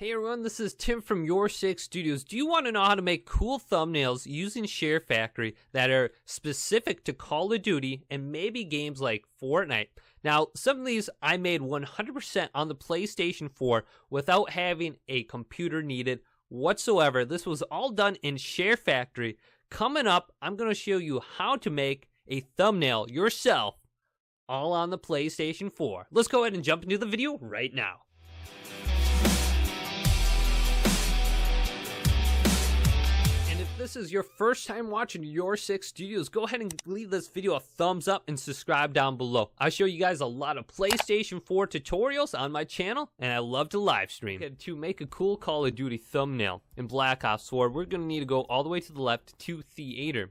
Hey everyone, this is Tim from YourSixStudios. Do you want to know how to make cool thumbnails using Sharefactory that are specific to Call of Duty and maybe games like Fortnite? Now, some of these I made 100% on the PlayStation 4 without having a computer needed whatsoever. This was all done in Sharefactory. Coming up, I'm going to show you how to make a thumbnail yourself all on the PlayStation 4. Let's go ahead and jump into the video right now. If this is your first time watching YourSixStudios, go ahead and leave this video a thumbs up and subscribe down below. I show you guys a lot of PlayStation 4 tutorials on my channel, and I love to live stream. Okay, to make a cool Call of Duty thumbnail in Black Ops 4, we're going to need to go all the way to the left to Theater.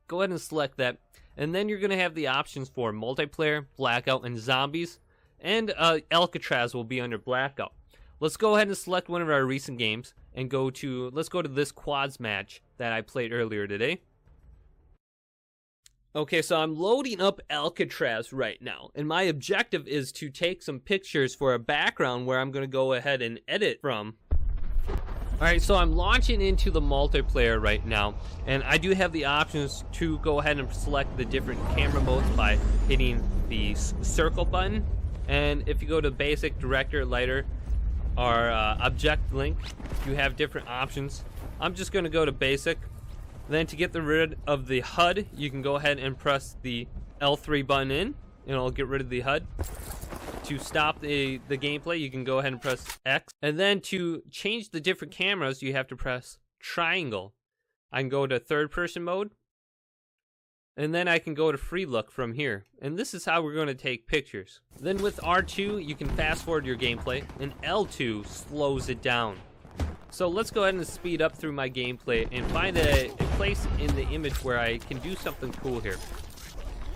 Go ahead and select that, and then you're going to have the options for Multiplayer, Blackout, and Zombies, and Alcatraz will be under Blackout. Let's go ahead and select one of our recent games and let's go to this quads match that I played earlier today. Okay, so I'm loading up Alcatraz right now, and my objective is to take some pictures for a background where I'm going to go ahead and edit from. Alright, so I'm launching into the multiplayer right now, and I do have the options to go ahead and select the different camera modes by hitting the circle button. And if you go to basic, director, lighter, or object link, you have different options. I'm just going to go to basic. Then to get rid of the HUD, you can go ahead and press the L3 button in, and it'll get rid of the HUD. To stop the gameplay, you can go ahead and press X. And then to change the different cameras, you have to press triangle. I can go to third person mode, and then I can go to free look from here. And this is how we're going to take pictures. Then with R2, you can fast forward your gameplay, and L2 slows it down. So let's go ahead and speed up through my gameplay and find a place in the image where I can do something cool here.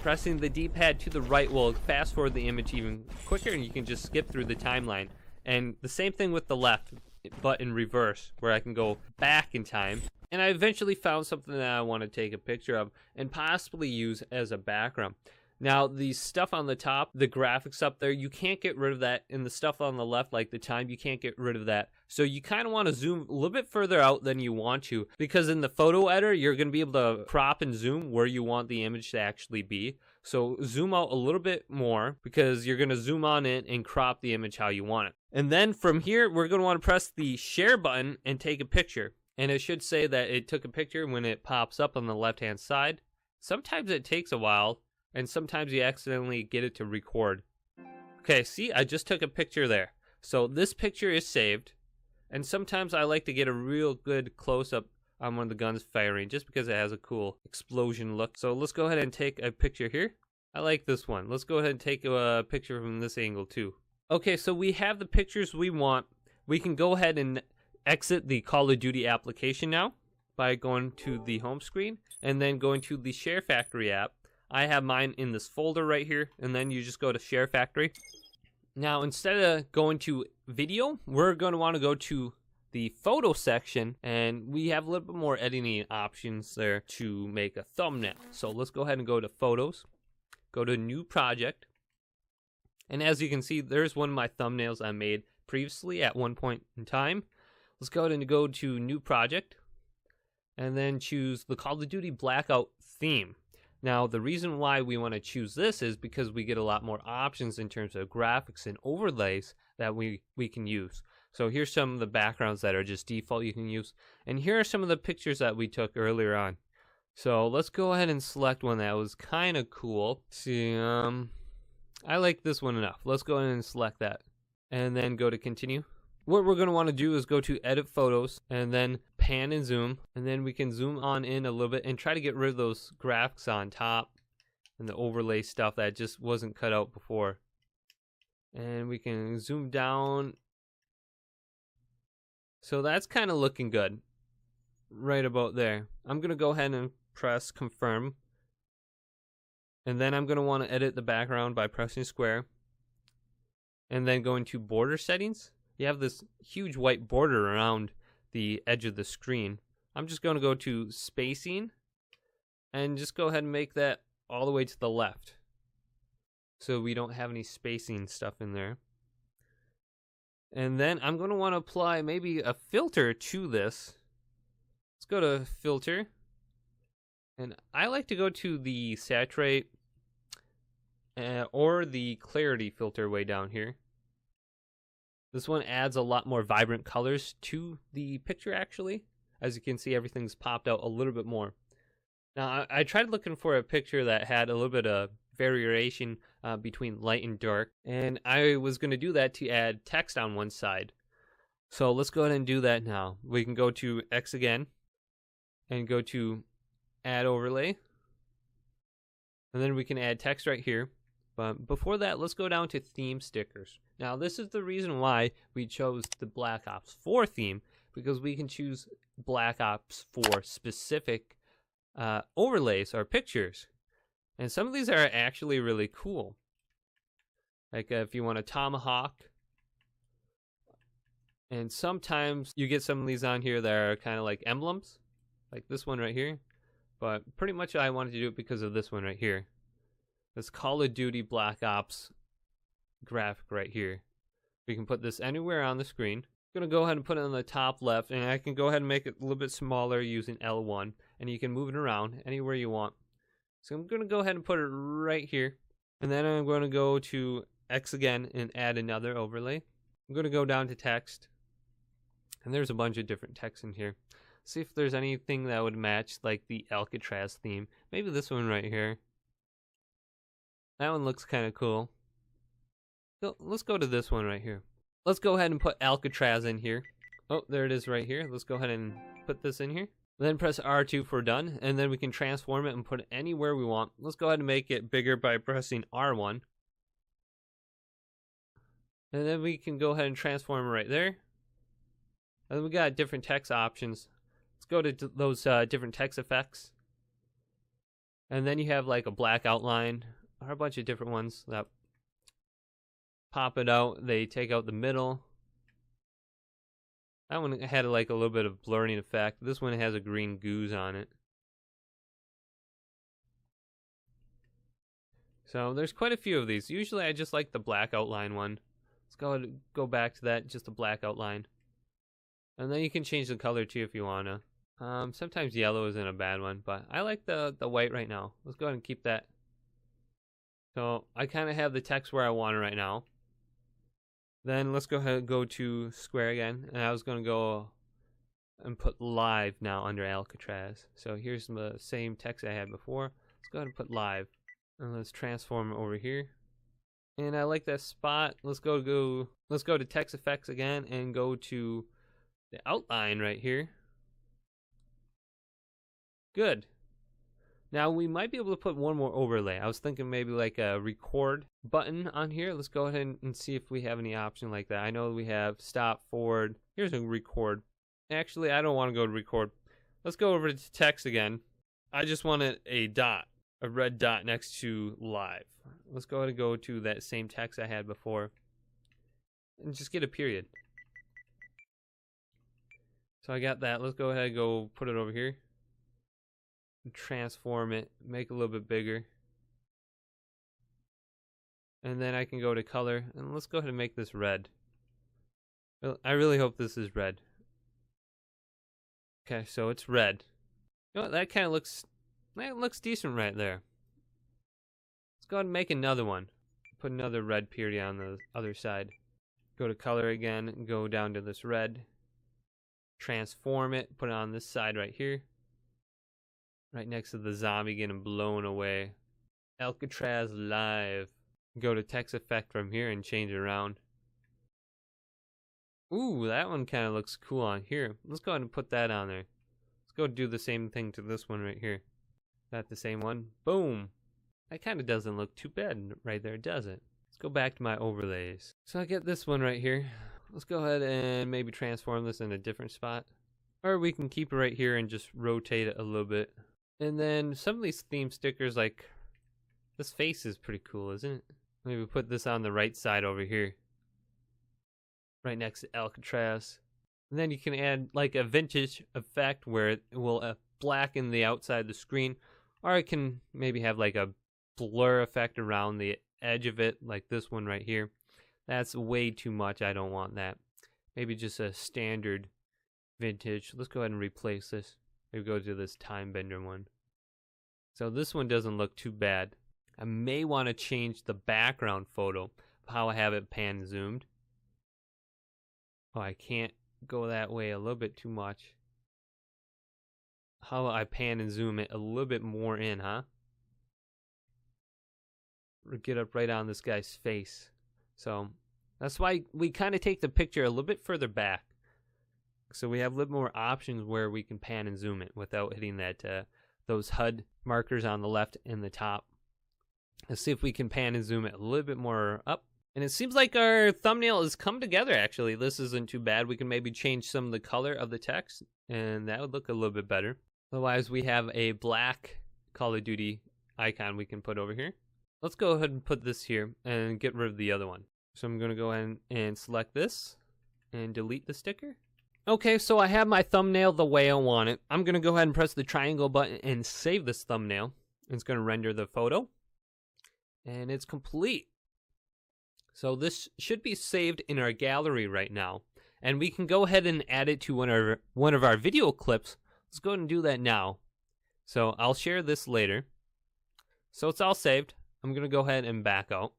Pressing the D-pad to the right will fast forward the image even quicker, and you can just skip through the timeline. And the same thing with the left, but in reverse, where I can go back in time. And I eventually found something that I want to take a picture of and possibly use as a background. Now, the stuff on the top, the graphics up there, you can't get rid of that. And the stuff on the left, like the time, you can't get rid of that. So you kind of want to zoom a little bit further out than you want to, because in the photo editor, you're going to be able to crop and zoom where you want the image to actually be. So zoom out a little bit more, because you're going to zoom on it and crop the image how you want it. And then from here, we're going to want to press the share button and take a picture. And it should say that it took a picture when it pops up on the left-hand side. Sometimes it takes a while, and sometimes you accidentally get it to record. Okay, see, I just took a picture there. So this picture is saved, and sometimes I like to get a real good close-up on one of the guns firing, just because it has a cool explosion look. So let's go ahead and take a picture here. I like this one. Let's go ahead and take a picture from this angle too. Okay, so we have the pictures we want. We can go ahead and exit the Call of Duty application now by going to the home screen and then going to the Sharefactory app. I have mine in this folder right here, and then you just go to Sharefactory. Now, instead of going to video, we're going to want to go to the photo section, and we have a little bit more editing options there to make a thumbnail. So let's go ahead and go to photos, go to new project, and as you can see, there's one of my thumbnails I made previously at one point in time. Let's go ahead and go to new project, and then choose the Call of Duty Blackout theme. Now, the reason why we want to choose this is because we get a lot more options in terms of graphics and overlays that we can use. So here's some of the backgrounds that are just default you can use. And here are some of the pictures that we took earlier on. So let's go ahead and select one that was kind of cool. See, I like this one enough. Let's go ahead and select that. And then go to continue. What we're going to want to do is go to edit photos and then pan and zoom, and then we can zoom on in a little bit and try to get rid of those graphics on top and the overlay stuff that just wasn't cut out before. And we can zoom down. So that's kind of looking good right about there. I'm going to go ahead and press confirm, and then I'm going to want to edit the background by pressing square and then go into border settings. You have this huge white border around the edge of the screen. I'm just going to go to spacing and just go ahead and make that all the way to the left, so we don't have any spacing stuff in there. And then I'm going to want to apply maybe a filter to this. Let's go to filter. And I like to go to the saturate or the clarity filter way down here. This one adds a lot more vibrant colors to the picture actually. As you can see, everything's popped out a little bit more. Now, I tried looking for a picture that had a little bit of variation between light and dark, and I was going to do that to add text on one side. So let's go ahead and do that now. We can go to X again and go to Add Overlay, and then we can add text right here. But before that, let's go down to Theme Stickers. Now, this is the reason why we chose the Black Ops 4 theme, because we can choose Black Ops 4 specific overlays or pictures. And some of these are actually really cool. Like if you want a tomahawk. And sometimes you get some of these on here that are kind of like emblems. Like this one right here. But pretty much I wanted to do it because of this one right here. This Call of Duty Black Ops graphic right here. We can put this anywhere on the screen. I'm going to go ahead and put it on the top left. And I can go ahead and make it a little bit smaller using L1. And you can move it around anywhere you want. So I'm going to go ahead and put it right here. And then I'm going to go to X again and add another overlay. I'm going to go down to text. And there's a bunch of different text in here. See if there's anything that would match like the Alcatraz theme. Maybe this one right here. That one looks kind of cool. So let's go to this one right here. Let's go ahead and put Alcatraz in here. Oh, there it is right here. Let's go ahead and put this in here. Then press R2 for done, and then we can transform it and put it anywhere we want. Let's go ahead and make it bigger by pressing R1. And then we can go ahead and transform it right there. And then we got different text options. Let's go to those different text effects. And then you have like a black outline, or a bunch of different ones that pop it out. They take out the middle. That one had like a little bit of blurring effect. This one has a green gooze on it. So there's quite a few of these. Usually I just like the black outline one. Let's go back to that, just a black outline. And then you can change the color too if you wanna. Sometimes yellow isn't a bad one, but I like the white right now. Let's go ahead and keep that. So I kind of have the text where I want it right now. Then let's go ahead and go to square again. And I was going to go and put live now under Alcatraz. So here's the same text I had before. Let's go ahead and put live. And let's transform it over here. And I like that spot. Let's go to text effects again and go to the outline right here. Good. Now we might be able to put one more overlay. I was thinking maybe like a record button on here. Let's go ahead and see if we have any option like that. I know we have stop, forward. Here's a record. Actually, I don't want to go to record. Let's go over to text again. I just wanted a dot, a red dot next to live. Let's go ahead and go to that same text I had before and just get a period. So I got that. Let's go ahead and go put it over here. Transform it, make it a little bit bigger. And then I can go to color, and let's go ahead and make this red. I really hope this is red. Okay, so it's red. You know what, that kind of looks decent right there. Let's go ahead and make another one. Put another red period on the other side. Go to color again, and go down to this red. Transform it, put it on this side right here. Right next to the zombie getting blown away. Alcatraz live. Go to text effect from here and change it around. Ooh, that one kind of looks cool on here. Let's go ahead and put that on there. Let's go do the same thing to this one right here. That the same one? Boom. That kind of doesn't look too bad right there, does it? Let's go back to my overlays. So I get this one right here. Let's go ahead and maybe transform this in a different spot. Or we can keep it right here and just rotate it a little bit. And then some of these theme stickers, like this face is pretty cool, isn't it? Maybe put this on the right side over here. Right next to Alcatraz. And then you can add like a vintage effect where it will blacken the outside of the screen. Or it can maybe have like a blur effect around the edge of it, like this one right here. That's way too much. I don't want that. Maybe just a standard vintage. Let's go ahead and replace this. Maybe go to this time bender one. So this one doesn't look too bad. I may want to change the background photo, how I have it pan zoomed. Oh, I can't go that way a little bit too much. How I pan and zoom it a little bit more in, huh? Get up right on this guy's face. So that's why we kind of take the picture a little bit further back. So we have a little more options where we can pan and zoom it without hitting that those HUD markers on the left and the top. Let's see if we can pan and zoom it a little bit more up. And it seems like our thumbnail has come together, actually. This isn't too bad. We can maybe change some of the color of the text, and that would look a little bit better. Otherwise, we have a black Call of Duty icon we can put over here. Let's go ahead and put this here and get rid of the other one. So I'm going to go ahead and select this and delete the sticker. Okay, so I have my thumbnail the way I want it. I'm going to go ahead and press the triangle button and save this thumbnail. It's going to render the photo. And it's complete. So this should be saved in our gallery right now. And we can go ahead and add it to one of our video clips. Let's go ahead and do that now. So I'll share this later. So it's all saved. I'm going to go ahead and back out.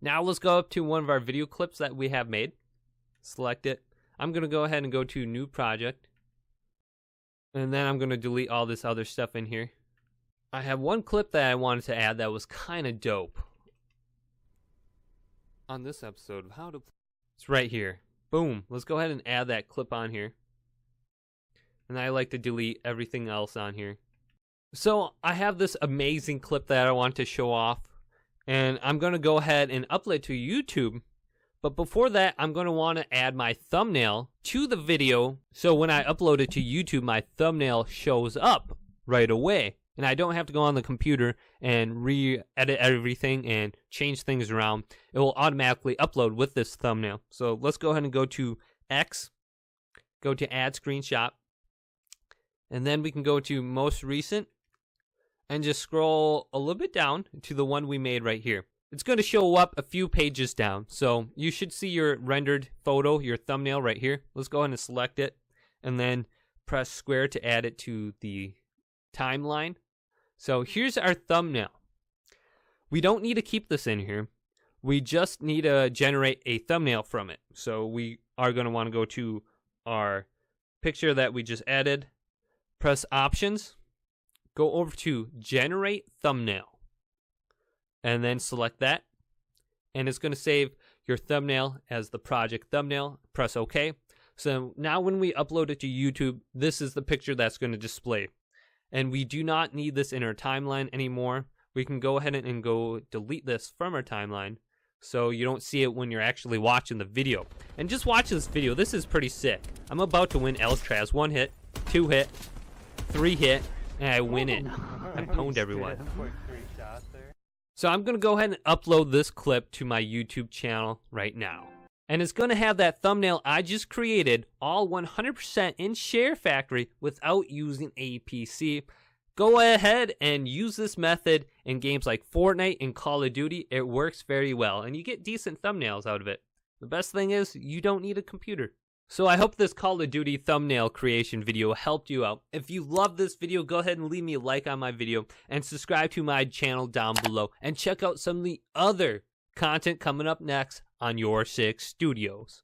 Now let's go up to one of our video clips that we have made. Select it. I'm going to go ahead and go to New Project. And then I'm going to delete all this other stuff in here. I have one clip that I wanted to add that was kind of dope. On this episode of How to... It's right here. Boom. Let's go ahead and add that clip on here. And I like to delete everything else on here. So I have this amazing clip that I want to show off. And I'm going to go ahead and upload it to YouTube. But before that, I'm going to want to add my thumbnail to the video. So when I upload it to YouTube, my thumbnail shows up right away. And I don't have to go on the computer and re-edit everything and change things around. It will automatically upload with this thumbnail. So let's go ahead and go to X. Go to Add Screenshot. And then we can go to Most Recent. And just scroll a little bit down to the one we made right here. It's going to show up a few pages down. So you should see your rendered photo, your thumbnail right here. Let's go ahead and select it. And then press square to add it to the timeline. So here's our thumbnail. We don't need to keep this in here. We just need to generate a thumbnail from it. So we are going to want to go to our picture that we just added. Press Options. Go over to Generate Thumbnail. And then select that. And it's going to save your thumbnail as the project thumbnail. Press OK. So now when we upload it to YouTube, this is the picture that's going to display. And we do not need this in our timeline anymore. We can go ahead and go delete this from our timeline so you don't see it when you're actually watching the video. And just watch this video. This is pretty sick. I'm about to win Alcatraz. 1 hit, 2 hit, 3 hit, and I win it. I pwned everyone. So I'm going to go ahead and upload this clip to my YouTube channel right now. And it's going to have that thumbnail I just created all 100% in Sharefactory without using a PC. Go ahead and use this method in games like Fortnite and Call of Duty. It works very well and you get decent thumbnails out of it. The best thing is you don't need a computer. So I hope this Call of Duty thumbnail creation video helped you out. If you love this video, go ahead and leave me a like on my video and subscribe to my channel down below. And check out some of the other content coming up next on YourSixStudios.